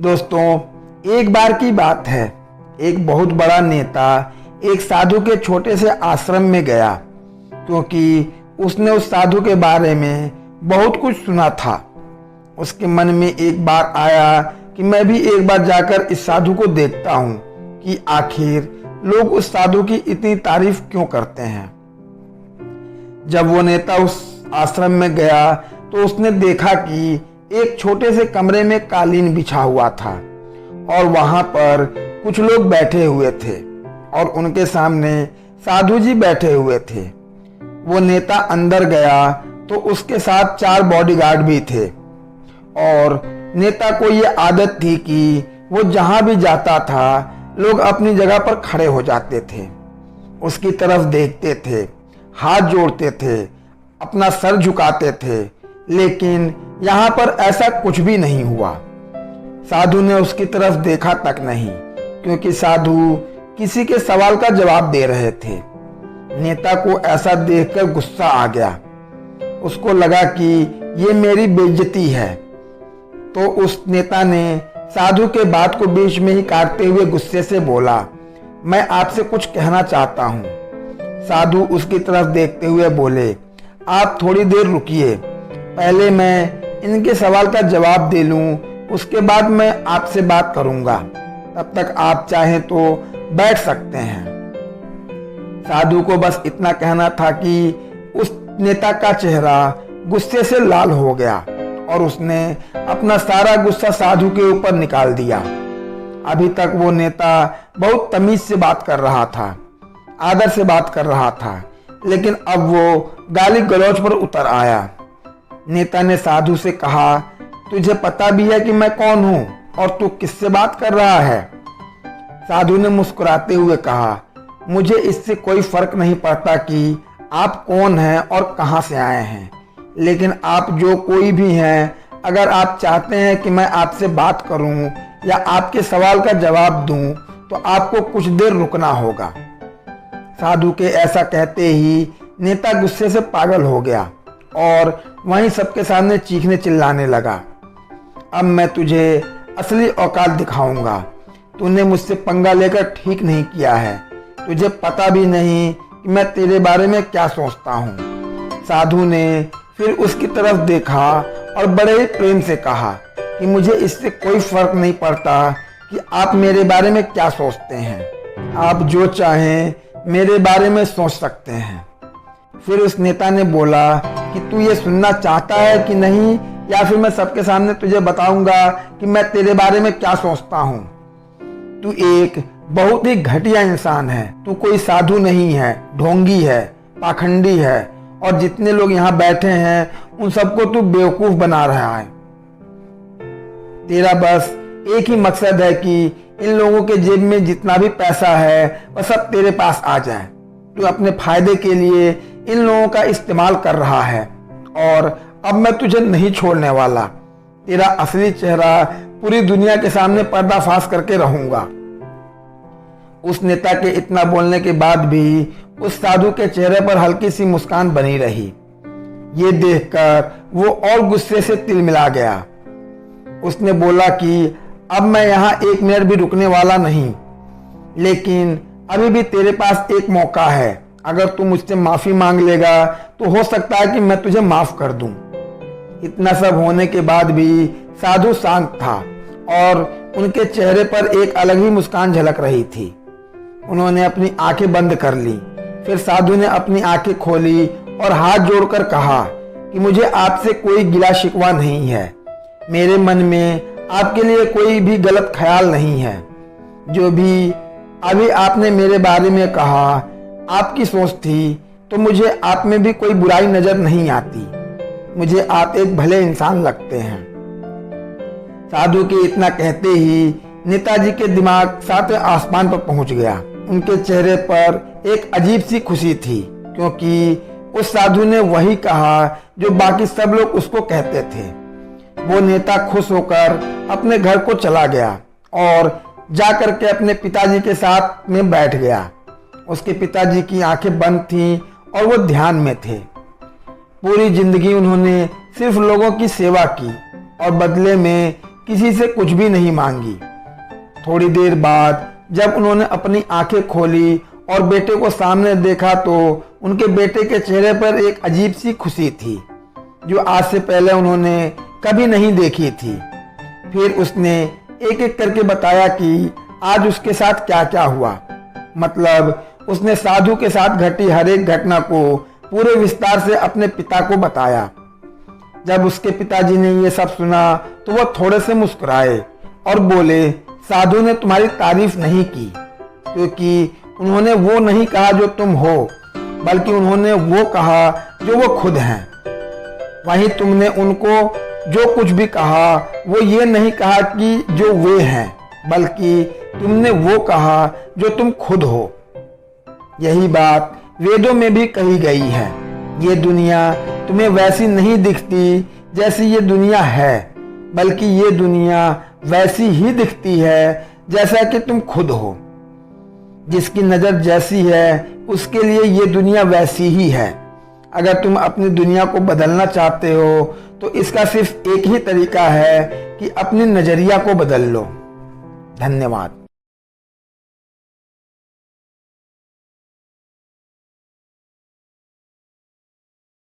दोस्तों, एक बार की बात है, एक बहुत बड़ा नेता एक साधु के छोटे से आश्रम में गया क्योंकि उसने उस साधु के बारे में बहुत कुछ सुना था। उसके मन में एक बार आया कि मैं भी एक बार जाकर इस साधु को देखता हूँ कि आखिर लोग उस साधु की इतनी तारीफ क्यों करते हैं। जब वो नेता उस आश्रम में गया तो उसने देखा कि एक छोटे से कमरे में कालीन बिछा हुआ था और वहां पर कुछ लोग बैठे हुए थे और उनके सामने साधु जी बैठे हुए थे। वो नेता अंदर गया तो उसके साथ 4 बॉडीगार्ड भी थे और नेता को ये आदत थी कि वो जहां भी जाता था लोग अपनी जगह पर खड़े हो जाते थे, उसकी तरफ देखते थे, हाथ जोड़ते थे, अपना सर झुकाते थे, लेकिन यहाँ पर ऐसा कुछ भी नहीं हुआ। साधु ने उसकी तरफ देखा तक नहीं क्योंकि साधु किसी के सवाल का जवाब दे रहे थे। नेता को ऐसा देखकर गुस्सा आ गया। उसको लगा कि ये मेरी बेइज्जती है, तो उस नेता ने साधु के बात को बीच में ही काटते हुए गुस्से से बोला, मैं आपसे कुछ कहना चाहता हूँ। साधु उसकी तरफ देखते हुए बोले, आप थोड़ी देर रुकिए, पहले मैं इनके सवाल का जवाब दे लूं, उसके बाद मैं आपसे बात करूंगा, तब तक आप चाहें तो बैठ सकते हैं। साधु को बस इतना कहना था कि उस नेता का चेहरा गुस्से से लाल हो गया और उसने अपना सारा गुस्सा साधु के ऊपर निकाल दिया। अभी तक वो नेता बहुत तमीज से बात कर रहा था, आदर से बात कर रहा था, लेकिन अब वो गाली गलौज पर उतर आया। नेता ने साधु से कहा, तुझे पता भी है कि मैं कौन हूं और तू किससे बात कर रहा है? साधु ने मुस्कुराते हुए कहा, मुझे इससे कोई फर्क नहीं पड़ता कि आप कौन हैं और कहां से आए हैं, लेकिन आप जो कोई भी हैं, अगर आप चाहते हैं कि मैं आपसे बात करूं या आपके सवाल का जवाब दूं तो आपको कुछ देर रुकना होगा। साधु के ऐसा कहते ही नेता गुस्से से पागल हो गया और वहीं सबके सामने चीखने चिल्लाने लगा, अब मैं तुझे असली औकात दिखाऊंगा। तूने मुझसे पंगा लेकर ठीक नहीं किया है, तुझे पता भी नहीं कि मैं तेरे बारे में क्या सोचता हूँ। साधु ने फिर उसकी तरफ देखा और बड़े ही प्रेम से कहा कि मुझे इससे कोई फर्क नहीं पड़ता कि आप मेरे बारे में क्या सोचते हैं, आप जो चाहें मेरे बारे में सोच सकते हैं। फिर उस नेता ने बोला कि तू ये सुनना चाहता है कि नहीं, या फिर मैं सबके सामने तुझे बताऊंगा कि मैं तेरे बारे में क्या सोचता हूँ। तू एक बहुत ही घटिया इंसान है, तू कोई साधु नहीं है, ढोंगी है, पाखंडी है और जितने लोग यहाँ बैठे हैं उन सबको तू बेवकूफ बना रहा है। तेरा बस एक ही मकसद है कि इन लोगों के जेब में जितना भी पैसा है वह सब तेरे पास आ जाए। तू अपने फायदे के लिए इन लोगों का इस्तेमाल कर रहा है और अब मैं तुझे नहीं छोड़ने वाला। तेरा असली चेहरा पूरी दुनिया के सामने पर्दाफाश करके रहूंगा। उस नेता के इतना बोलने के बाद भी उस साधु के चेहरे पर हल्की सी मुस्कान बनी रही। ये देखकर वो और गुस्से से तिलमिला गया। उसने बोला कि अब मैं यहाँ 1 मिनट भी रुकने वाला नहीं, लेकिन अभी भी तेरे पास एक मौका है। अगर तू मुझसे माफी मांग लेगा तो हो सकता है कि मैं तुझे माफ कर दूं। इतना सब होने के बाद भी साधु शांत था और उनके चेहरे पर एक अलग ही मुस्कान झलक रही थी। उन्होंने अपनी आंखें बंद कर ली। फिर साधु ने अपनी आंखें खोली और हाथ जोड़कर कहा कि मुझे आपसे कोई गिला शिकवा नहीं है, मेरे मन में आपके लिए कोई भी गलत ख्याल नहीं है। जो भी अभी आपने मेरे बारे में कहा आपकी सोच थी, तो मुझे आप में भी कोई बुराई नजर नहीं आती। मुझे आप एक भले इंसान लगते हैं। साधु के इतना कहते ही नेताजी के दिमाग 7वें आसमान पर पहुंच गया। उनके चेहरे पर एक अजीब सी खुशी थी क्योंकि उस साधु ने वही कहा जो बाकी सब लोग उसको कहते थे। वो नेता खुश होकर अपने घर को चला गया और जाकर के अपने पिताजी के साथ में बैठ गया। उसके पिताजी की आंखें बंद थीं और वो ध्यान में थे। पूरी जिंदगी उन्होंने सिर्फ लोगों की सेवा की और बदले में किसी से कुछ भी नहीं मांगी। थोड़ी देर बाद जब उन्होंने अपनी आंखें खोली और बेटे को सामने देखा तो उनके बेटे के चेहरे पर एक अजीब सी खुशी थी जो आज से पहले उन्होंने कभी नहीं देखी थी। फिर उसने एक एक करके बताया कि आज उसके साथ क्या क्या हुआ। मतलब उसने साधु के साथ घटी हर एक घटना को पूरे विस्तार से अपने पिता को बताया। जब उसके पिताजी ने ये सब सुना तो वो थोड़े से मुस्कुराए और बोले, साधु ने तुम्हारी तारीफ नहीं की, क्योंकि उन्होंने वो नहीं कहा जो तुम हो, बल्कि उन्होंने वो कहा जो वो खुद हैं। वहीं तुमने उनको जो कुछ भी कहा वो ये नहीं कहा कि जो वे हैं, बल्कि तुमने वो कहा जो तुम खुद हो। यही बात वेदों में भी कही गई है। ये दुनिया तुम्हें वैसी नहीं दिखती जैसी ये दुनिया है, बल्कि ये दुनिया वैसी ही दिखती है जैसा कि तुम खुद हो। जिसकी नज़र जैसी है उसके लिए ये दुनिया वैसी ही है। अगर तुम अपनी दुनिया को बदलना चाहते हो तो इसका सिर्फ एक ही तरीका है कि अपनी नज़रिया को बदल लो। धन्यवाद।